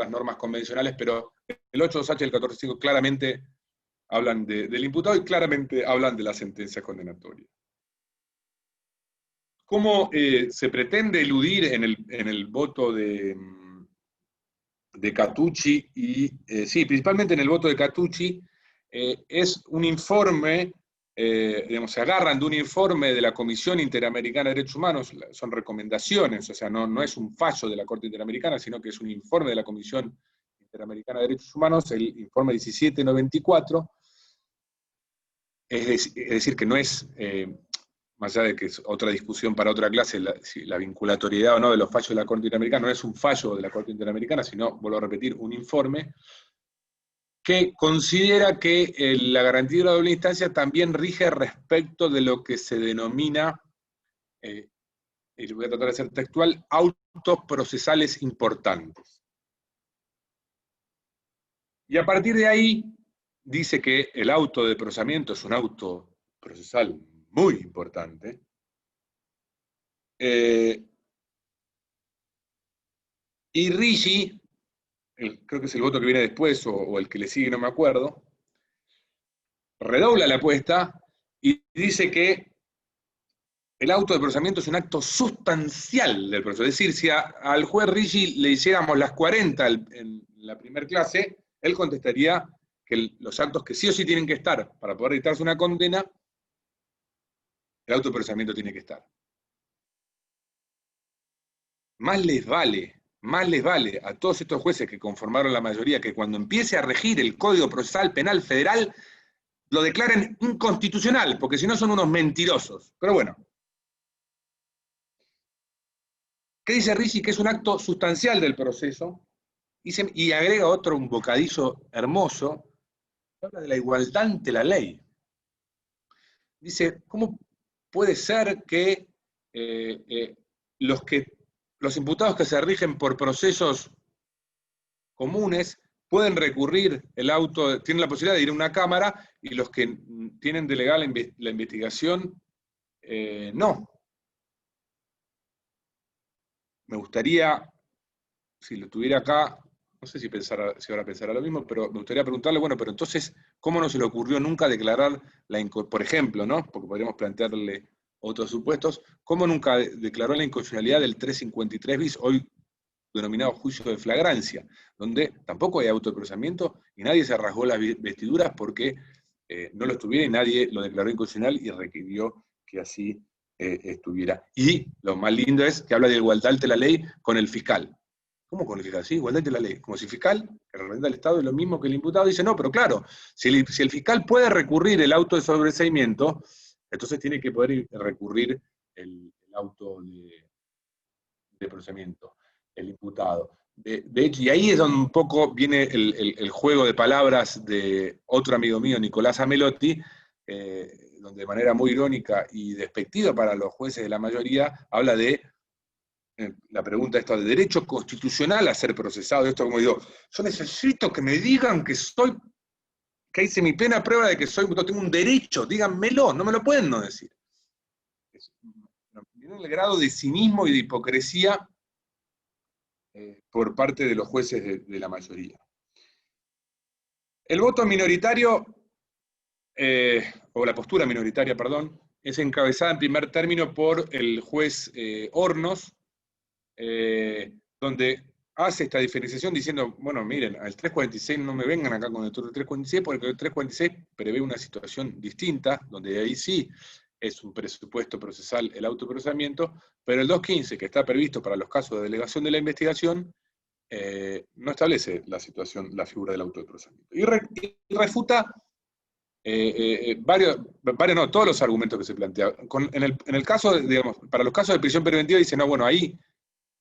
normas convencionales, pero el 8.2h y el 14.5 claramente hablan del imputado y claramente hablan de la sentencia condenatoria. ¿Cómo se pretende eludir en el voto de Catucci? Sí, principalmente en el voto de Catucci, es un informe, digamos, se agarran de un informe de la Comisión Interamericana de Derechos Humanos, son recomendaciones, o sea, no es un fallo de la Corte Interamericana, sino que es un informe de la Comisión Interamericana de Derechos Humanos, el informe 1794, es decir, que no es, más allá de que es otra discusión para otra clase, la vinculatoriedad o no de los fallos de la Corte Interamericana, no es un fallo de la Corte Interamericana, sino, vuelvo a repetir, un informe que considera que la garantía de la doble instancia también rige respecto de lo que se denomina, y voy a tratar de ser textual, autos procesales importantes. Y a partir de ahí, dice que el auto de procesamiento es un auto procesal muy importante, y Ricci, creo que es el voto que viene después, o el que le sigue, no me acuerdo, redobla la apuesta y dice que el auto de procesamiento es un acto sustancial del proceso. Es decir, si al juez Ricci le hiciéramos las 40 en la primera clase, él contestaría que los actos que sí o sí tienen que estar para poder dictarse una condena, el auto de procesamiento tiene que estar. Más les vale a todos estos jueces que conformaron la mayoría que cuando empiece a regir el Código Procesal Penal Federal lo declaren inconstitucional, porque si no son unos mentirosos. Pero bueno. ¿Qué dice Ricci? Que es un acto sustancial del proceso, y agrega un bocadillo hermoso, habla de la igualdad ante la ley. Dice, ¿cómo puede ser que los imputados que se rigen por procesos comunes pueden recurrir el auto, tienen la posibilidad de ir a una cámara, y los que tienen delegada la investigación, no? Me gustaría, si lo tuviera acá, no sé si ahora pensará lo mismo, pero me gustaría preguntarle, bueno, pero entonces, ¿cómo no se le ocurrió nunca declarar por ejemplo, ¿no? Porque podríamos plantearle otros supuestos, ¿cómo nunca declaró la inconstitucionalidad del 353 bis, hoy denominado juicio de flagrancia, donde tampoco hay autoprocesamiento y nadie se rasgó las vestiduras porque no lo estuviera y nadie lo declaró inconstitucional y requirió que así estuviera? Y lo más lindo es que habla de igualdad ante la ley con el fiscal. ¿Cómo con el fiscal? Sí, igualdad ante la ley. Como si el fiscal, que representa al Estado, es lo mismo que el imputado, dice, no, pero claro, si el fiscal puede recurrir el auto de sobreseimiento, entonces tiene que poder recurrir el auto de procesamiento, el imputado. De hecho, y ahí es donde un poco viene el juego de palabras de otro amigo mío, Nicolás Amelotti, donde de manera muy irónica y despectiva para los jueces de la mayoría, habla de la pregunta esta de derecho constitucional a ser procesado. Esto como digo, yo necesito que me digan que hice mi plena prueba de que tengo un derecho, díganmelo, no me lo pueden no decir. Miren el grado de cinismo y de hipocresía por parte de los jueces de la mayoría. El voto minoritario, o la postura minoritaria, perdón, es encabezada en primer término por el juez Hornos, donde hace esta diferenciación diciendo, bueno, miren, al 346 no me vengan acá con el 346, porque el 346 prevé una situación distinta, donde ahí sí es un presupuesto procesal el autoprocesamiento, pero el 215, que está previsto para los casos de delegación de la investigación, no establece la situación, la figura del autoprocesamiento. Y refuta todos los argumentos que se plantean. En el caso, digamos, para los casos de prisión preventiva dice, no, bueno, ahí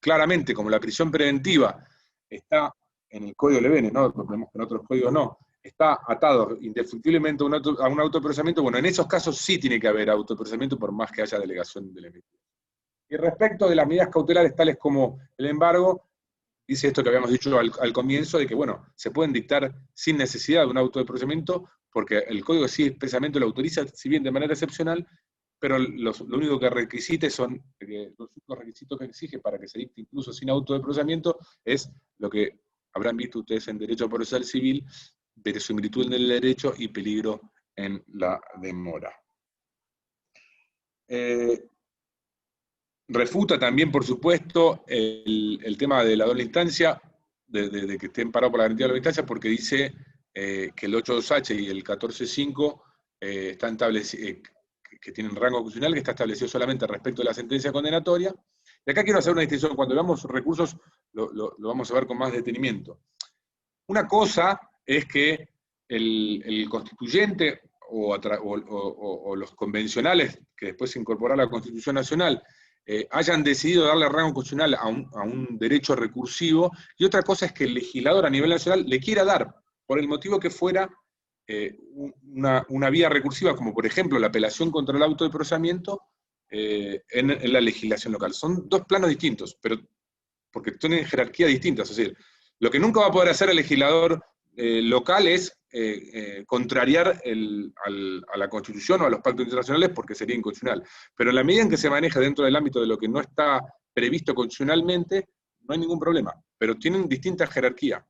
claramente, como la prisión preventiva está en el Código Levene, ¿no? Vemos que en otros códigos no, está atado indefectiblemente a un autoprocesamiento, bueno, en esos casos sí tiene que haber autoprocesamiento por más que haya delegación de la investigación. Y respecto de las medidas cautelares tales como el embargo, dice esto que habíamos dicho al comienzo, de que, bueno, se pueden dictar sin necesidad de un autoprocesamiento, porque el Código sí expresamente lo autoriza, si bien de manera excepcional, pero lo único que requisite son, los únicos requisitos que exige para que se dicte incluso sin autoprocesamiento es lo que habrán visto ustedes en Derecho Procesal Civil, verosimilitud en el derecho y peligro en la demora. Refuta también, por supuesto, el tema de la doble instancia, de que esté amparado por la garantía de la doble instancia, porque dice que el 8.2H y el 14.5 están establecidos, que tienen rango constitucional, que está establecido solamente respecto de la sentencia condenatoria. Y acá quiero hacer una distinción, cuando veamos recursos lo vamos a ver con más detenimiento. Una cosa es que el constituyente o los convencionales, que después se incorporará a la Constitución Nacional, hayan decidido darle rango constitucional a un derecho recursivo, y otra cosa es que el legislador a nivel nacional le quiera dar, por el motivo que fuera, una vía recursiva, como por ejemplo la apelación contra el auto de procesamiento en la legislación local. Son dos planos distintos, pero porque tienen jerarquías distintas. Es decir, lo que nunca va a poder hacer el legislador local es contrariar a la Constitución o a los pactos internacionales, porque sería inconstitucional. Pero en la medida en que se maneja dentro del ámbito de lo que no está previsto constitucionalmente, no hay ningún problema, pero tienen distinta jerarquía.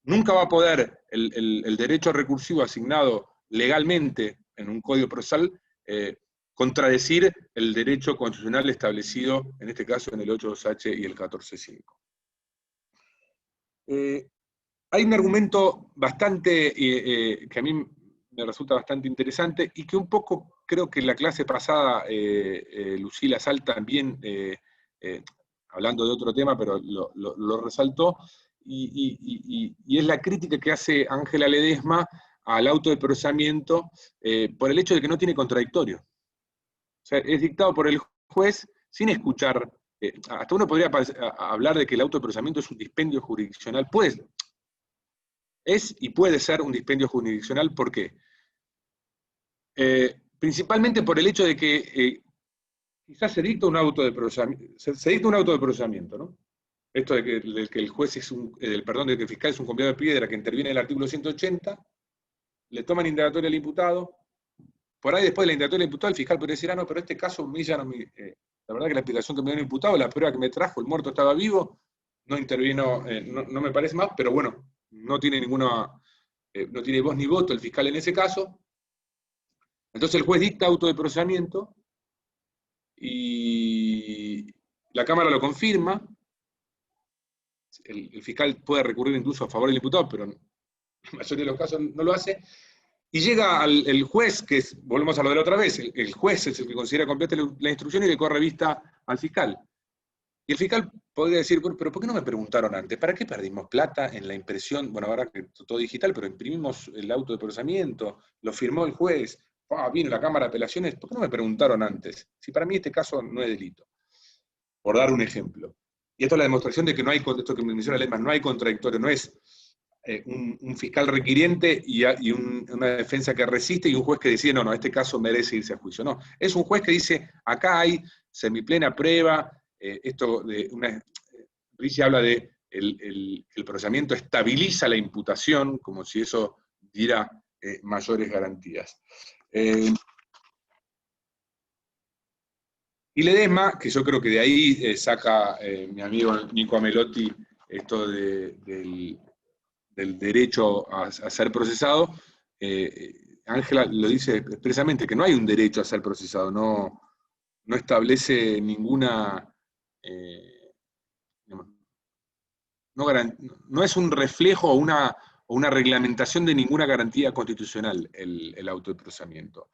Nunca va a poder el derecho recursivo asignado legalmente en un código procesal contradecir el derecho constitucional establecido, en este caso, en el 8.2H y el 14.5. Hay un argumento bastante, que a mí me resulta bastante interesante, y que un poco creo que en la clase pasada Lucila Sal también, hablando de otro tema, pero lo resaltó, y es la crítica que hace Ángela Ledesma al auto de procesamiento por el hecho de que no tiene contradictorio. O sea, es dictado por el juez sin escuchar. Hasta uno podría hablar de que el auto de procesamiento es un dispendio jurisdiccional. Es y puede ser un dispendio jurisdiccional, ¿por qué? Principalmente por el hecho de que quizás se dicta un auto de procesamiento, se dicta un auto de procesamiento, ¿no? Esto de que el juez es de que el fiscal es un conviado de piedra que interviene en el artículo 180, le toman indagatoria al imputado, por ahí después de la indagatoria al imputado el fiscal puede decir, no, pero este caso a mí ya no me... la verdad que la explicación que me dio el imputado, la prueba que me trajo, el muerto estaba vivo, no intervino, no me parece más, pero bueno, no tiene no tiene voz ni voto el fiscal en ese caso. Entonces el juez dicta auto de procesamiento, y la Cámara lo confirma. El fiscal puede recurrir incluso a favor del imputado, pero en la mayoría de los casos no lo hace. Y llega el juez, que es, volvemos a lo de la otra vez, el juez es el que considera completa la instrucción y le corre vista al fiscal. Y el fiscal podría decir, bueno, pero ¿por qué no me preguntaron antes? ¿Para qué perdimos plata en la impresión? Bueno, ahora que todo digital, pero imprimimos el auto de procesamiento, lo firmó el juez, vino la Cámara de Apelaciones, ¿por qué no me preguntaron antes? Si para mí este caso no es delito. Por dar un ejemplo. Y esto es la demostración de que no hay, esto que me menciona Lehmann, no hay contradictorio, no es un fiscal requiriente y una defensa que resiste y un juez que decide, no, este caso merece irse a juicio. No, es un juez que dice, acá hay semiplena prueba, Ricci habla de el procesamiento estabiliza la imputación, como si eso diera mayores garantías. Y Ledesma, que yo creo que de ahí saca mi amigo Nico Amelotti esto del derecho a ser procesado, Ángela lo dice expresamente, que no hay un derecho a ser procesado, no establece ninguna... no es un reflejo o una reglamentación de ninguna garantía constitucional el auto de procesamiento.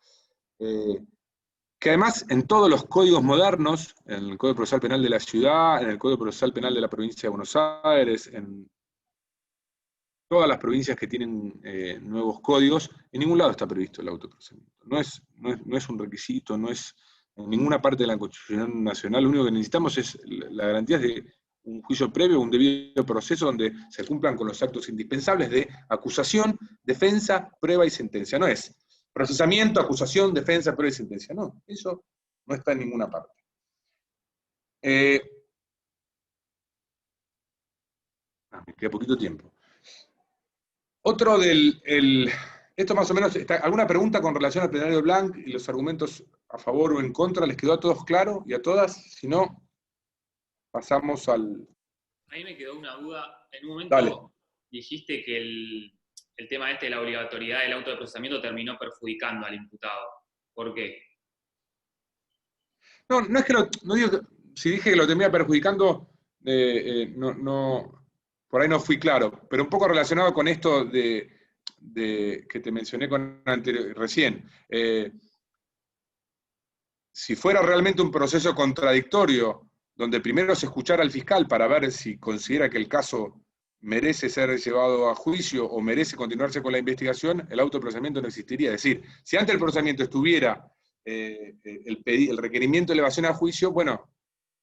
Que además en todos los códigos modernos, en el Código Procesal Penal de la Ciudad, en el Código Procesal Penal de la Provincia de Buenos Aires, en todas las provincias que tienen nuevos códigos, en ningún lado está previsto el auto de procesamiento. No es un requisito, no es en ninguna parte de la Constitución Nacional. Lo único que necesitamos es la garantía de un juicio previo, un debido proceso donde se cumplan con los actos indispensables de acusación, defensa, prueba y sentencia. No es procesamiento, acusación, defensa, prueba y sentencia. No, eso no está en ninguna parte. Me queda poquito tiempo. Otro esto más o menos, ¿alguna pregunta con relación al plenario de Blanc y los argumentos a favor o en contra? ¿Les quedó a todos claro y a todas? Si no, pasamos al...
A mí me quedó una duda. En un momento
Dale.
Dijiste que el tema de la obligatoriedad del auto de procesamiento terminó perjudicando al imputado. ¿Por qué?
No es que no digo que, si dije que lo termina perjudicando, por ahí no fui claro, pero un poco relacionado con esto que te mencioné recién. Si fuera realmente un proceso contradictorio, donde primero se escuchara al fiscal para ver si considera que el caso merece ser llevado a juicio o merece continuarse con la investigación, el auto de procesamiento no existiría. Es decir, si antes del procesamiento estuviera el requerimiento de elevación a juicio, bueno,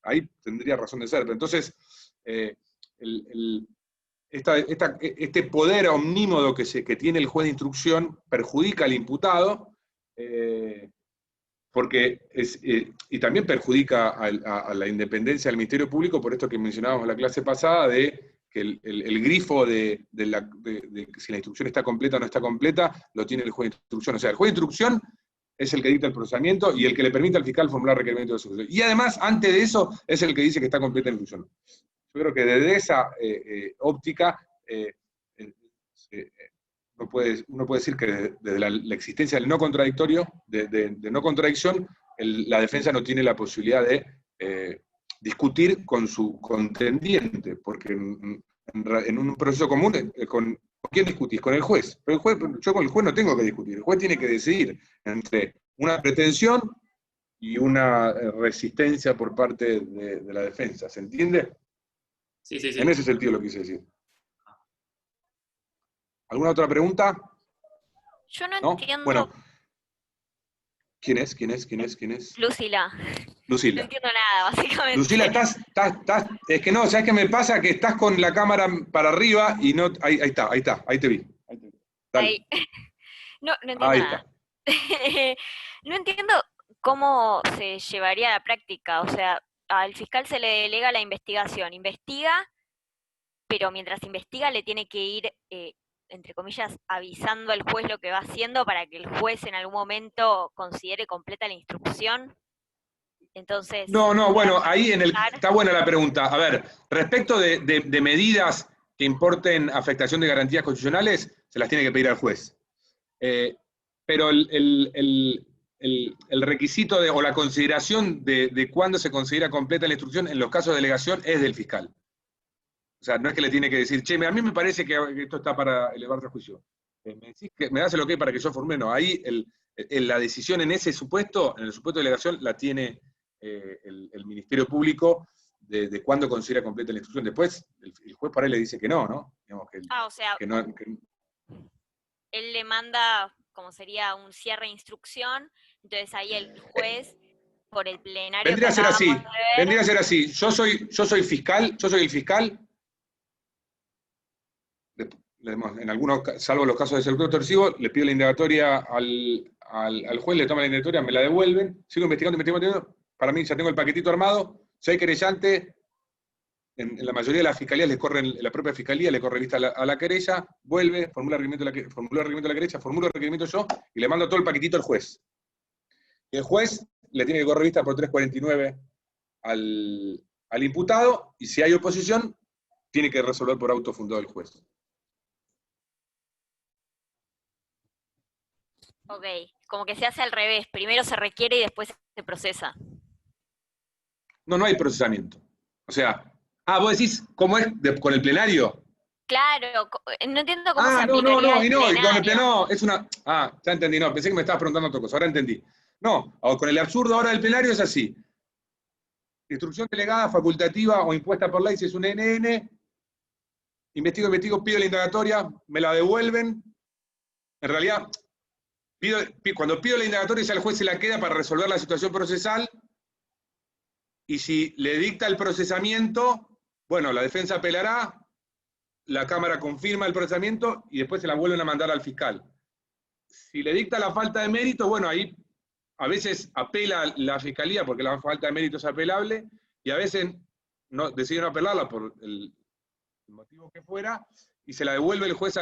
ahí tendría razón de ser. Pero entonces, este poder omnímodo que tiene el juez de instrucción perjudica al imputado, y también perjudica a la independencia del Ministerio Público, por esto que mencionábamos en la clase pasada, de que el grifo de si la instrucción está completa o no está completa, lo tiene el juez de instrucción. O sea, el juez de instrucción es el que dicta el procesamiento y el que le permite al fiscal formular requerimiento de ejecución. Y además, antes de eso, es el que dice que está completa la instrucción. Yo creo que desde esa óptica, uno puede decir que desde la existencia del no contradictorio, de no contradicción, la defensa no tiene la posibilidad de discutir con su contendiente, porque en un proceso común, ¿con quién discutís? Con el juez. Pero yo con el juez no tengo que discutir, el juez tiene que decidir entre una pretensión y una resistencia por parte de la defensa. ¿Se entiende?
Sí.
En ese sentido lo quise decir. ¿Alguna otra pregunta?
Yo no entiendo.
Bueno. ¿Quién es?
Lucila.
Lucila.
No entiendo nada, básicamente.
Lucila, es que no, ¿sabes qué me pasa? Que estás con la cámara para arriba y no... Ahí te vi.
Ahí. No entiendo
ahí
nada. No entiendo cómo se llevaría a la práctica. O sea, al fiscal se le delega la investigación. Investiga, pero mientras investiga le tiene que ir... entre comillas, avisando al juez lo que va haciendo para que el juez en algún momento considere completa la instrucción. Entonces...
No, bueno, ahí está buena la pregunta. A ver, respecto de medidas que importen afectación de garantías constitucionales, se las tiene que pedir al juez. Pero el el requisito o la consideración de cuándo se considera completa la instrucción en los casos de delegación es del fiscal. O sea, no es que le tiene que decir, che, a mí me parece que esto está para elevarte a juicio. Me das el ok para que yo formule. No, ahí la decisión en ese supuesto, en el supuesto de delegación, la tiene el Ministerio Público de cuándo considera completa la instrucción. Después, el juez por ahí le dice que no, ¿no? Digamos
o sea, él le manda, como sería un cierre de instrucción, entonces ahí el juez, por el plenario...
Vendría a ser así. Yo soy fiscal, yo soy el fiscal. En algunos, salvo los casos de secuestro extorsivo, le pido la indagatoria al juez, le toma la indagatoria, me la devuelven, sigo investigando. Para mí ya tengo el paquetito armado, si hay querellante, en la mayoría de las fiscalías la propia fiscalía le corre vista a la querella, vuelve, formula el requerimiento de la querella, formulo el requerimiento yo, y le mando todo el paquetito al juez. Y el juez le tiene que correr vista por 349 al imputado, y si hay oposición, tiene que resolver por auto fundado el juez.
Ok, como que se hace al revés, primero se requiere y después se procesa.
No hay procesamiento. O sea, vos decís, ¿cómo es con el plenario?
Claro, no entiendo cómo se aplicaría el plenario.
No, es una... ya entendí, no, pensé que me estabas preguntando otra cosa, ahora entendí. No, con el absurdo ahora del plenario es así. Instrucción delegada, facultativa o impuesta por ley si es un NN, investigo, pido la indagatoria, me la devuelven. En realidad, cuando pido la indagatoria ya el juez se la queda para resolver la situación procesal, y si le dicta el procesamiento, bueno, la defensa apelará, la Cámara confirma el procesamiento y después se la vuelven a mandar al fiscal. Si le dicta la falta de mérito, bueno, ahí a veces apela la fiscalía porque la falta de mérito es apelable, y a veces decide no apelarla por el motivo que fuera, y se la devuelve el juez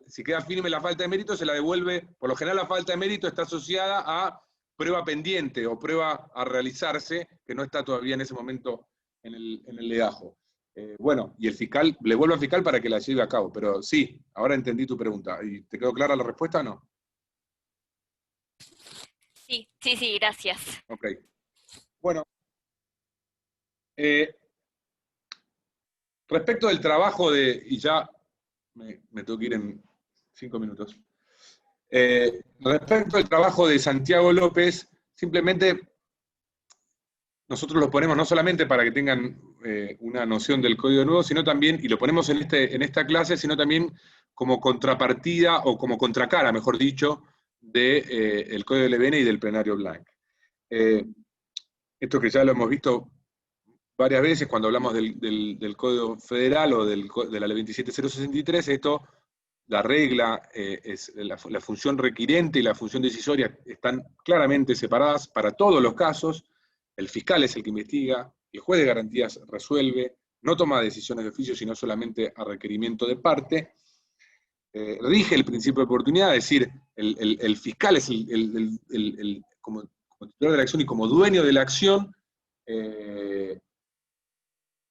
si queda firme la falta de mérito, se la devuelve. Por lo general la falta de mérito está asociada a prueba pendiente o prueba a realizarse, que no está todavía en ese momento en el legajo. Bueno, y el fiscal, le vuelve al fiscal para que la lleve a cabo, pero sí, ahora entendí tu pregunta. ¿Y te quedó clara la respuesta o no?
Sí, gracias.
Ok. Bueno. Respecto del trabajo y ya me tengo que ir en 5 minutos. Respecto al trabajo de Santiago López, simplemente nosotros lo ponemos no solamente para que tengan una noción del código nuevo, sino también, y lo ponemos en esta clase, sino también como contrapartida, o como contracara, mejor dicho, del código LBN y del plenario Blanc. Esto que ya lo hemos visto varias veces cuando hablamos del Código Federal o de la Ley 27063, la regla, la función requirente y la función decisoria están claramente separadas para todos los casos. El fiscal es el que investiga, el juez de garantías resuelve, no toma decisiones de oficio, sino solamente a requerimiento de parte. Rige el principio de oportunidad, es decir, el fiscal es como titular de la acción y como dueño de la acción,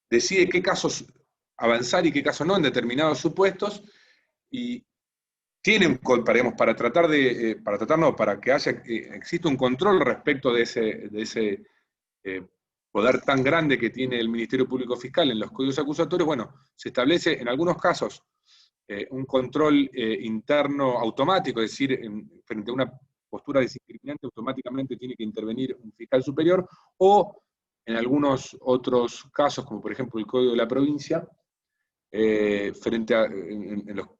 decide qué casos avanzar y qué casos no en determinados supuestos, y tiene para que exista un control respecto de ese poder tan grande que tiene el Ministerio Público Fiscal en los códigos acusatorios. Bueno, se establece en algunos casos un control interno automático, es decir, frente a una postura desincriminante automáticamente tiene que intervenir un fiscal superior, o en algunos otros casos, como por ejemplo el Código de la Provincia,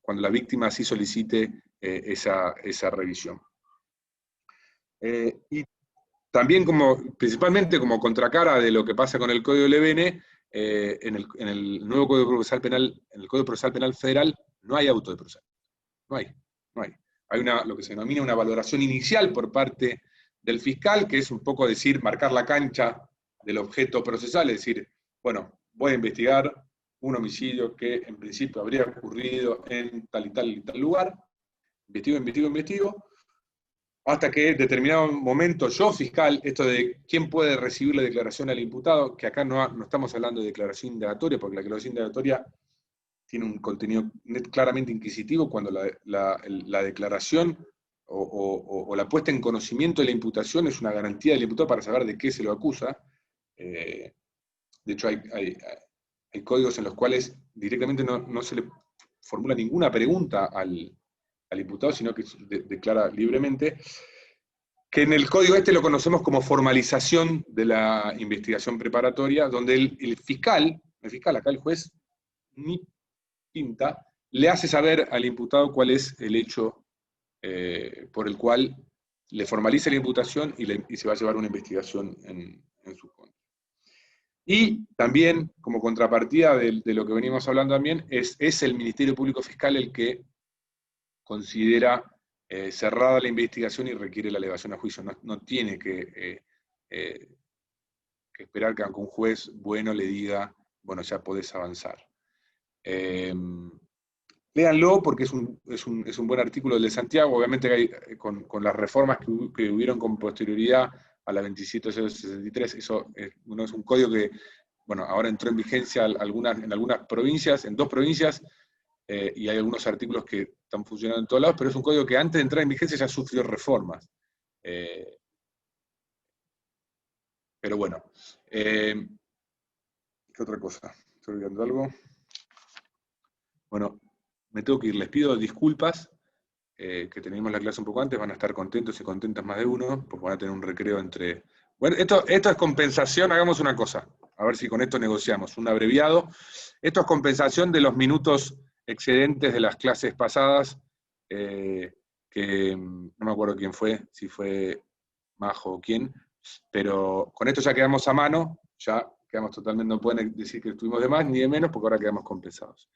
cuando la víctima sí solicite esa revisión. Y también principalmente como contracara de lo que pasa con el Código LBN, en el nuevo Código Procesal Penal, en el Código Procesal Penal Federal, no hay auto de procesamiento. No hay. Hay lo que se denomina una valoración inicial por parte del fiscal, que es un poco decir, marcar la cancha del objeto procesal, es decir, bueno, voy a investigar un homicidio que en principio habría ocurrido en tal y tal lugar, investigo, hasta que en determinado momento yo, fiscal, esto de quién puede recibir la declaración al imputado, que acá no estamos hablando de declaración indagatoria, porque la declaración indagatoria tiene un contenido claramente inquisitivo, cuando la declaración o la puesta en conocimiento de la imputación es una garantía del imputado para saber de qué se lo acusa. De hecho, hay códigos en los cuales directamente no se le formula ninguna pregunta al imputado, sino que declara libremente, que en el código este lo conocemos como formalización de la investigación preparatoria, donde el fiscal, acá el juez, ni pinta, le hace saber al imputado cuál es el hecho por el cual le formaliza la imputación y se va a llevar una investigación en su contra. Y también, como contrapartida de lo que venimos hablando también, es el Ministerio Público Fiscal el que considera cerrada la investigación y requiere la elevación a juicio. No tiene que esperar que aunque un juez bueno le diga, bueno, ya podés avanzar. Léanlo porque es un buen artículo de Santiago, obviamente con las reformas que hubieron con posterioridad a la 27063, eso no es un código que, bueno, ahora entró en vigencia en algunas provincias, en 2 provincias, y hay algunos artículos que están funcionando en todos lados, pero es un código que antes de entrar en vigencia ya sufrió reformas. Pero bueno, ¿qué otra cosa? ¿Estoy olvidando algo? Bueno, me tengo que ir, les pido disculpas, que tenemos la clase un poco antes, van a estar contentos y contentas más de uno, porque van a tener un recreo entre... Bueno, esto es compensación, hagamos una cosa, a ver si con esto negociamos, un abreviado. Esto es compensación de los minutos excedentes de las clases pasadas, que no me acuerdo quién fue, si fue Majo o quién, pero con esto ya quedamos a mano, ya quedamos totalmente, no pueden decir que estuvimos de más ni de menos, porque ahora quedamos compensados.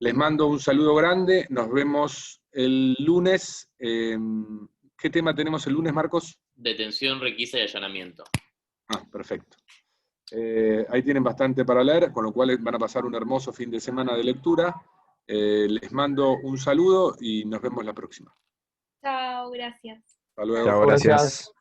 Les mando un saludo grande, nos vemos el lunes. ¿Qué tema tenemos el lunes, Marcos?
Detención, requisa y allanamiento.
Ah, perfecto. Ahí tienen bastante para leer, con lo cual van a pasar un hermoso fin de semana de lectura. Les mando un saludo y nos vemos la próxima.
Chao, gracias.
Hasta luego.
Chao, gracias.